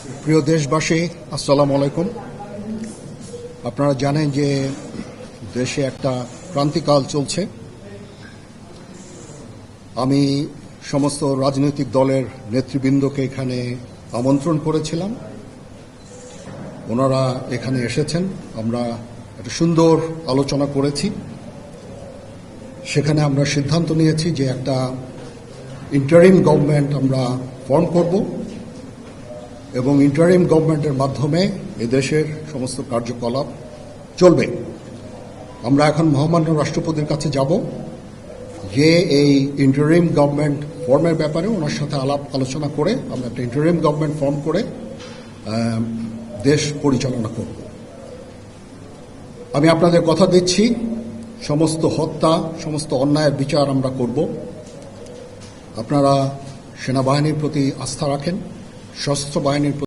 প্রিয় দেশবাসী, আসসালামু আলাইকুম। আপনারা জানেন যে দেশে একটা ক্রান্তিকাল চলছে। আমি সমস্ত রাজনৈতিক দলের নেতৃবৃন্দকে এখানে আমন্ত্রণ করেছিলাম। ওনারা এখানে এসেছেন। আমরা একটা সুন্দর আলোচনা করেছি। সেখানে আমরা সিদ্ধান্ত নিয়েছি যে একটা ইন্টারিম গভর্নমেন্ট আমরা ফর্ম করব এবং ইন্টারিম গভর্নমেন্টের মাধ্যমে এদেশের সমস্ত কার্যকলাপ চলবে। আমরা এখন মহামান্য রাষ্ট্রপতির কাছে যাব যে এই ইন্টারিম গভর্নমেন্ট ফর্মের ব্যাপারে ওনার সাথে আলাপ আলোচনা করে আমরা একটা ইন্টারিম গভর্নমেন্ট ফর্ম করে দেশ পরিচালনা করব। আমি আপনাদের কথা দিচ্ছি, সমস্ত হত্যা, সমস্ত অন্যায়ের বিচার আমরা করব। আপনারা সেনাবাহিনীর প্রতি আস্থা রাখেন, সশস্ত্র বাহিনীর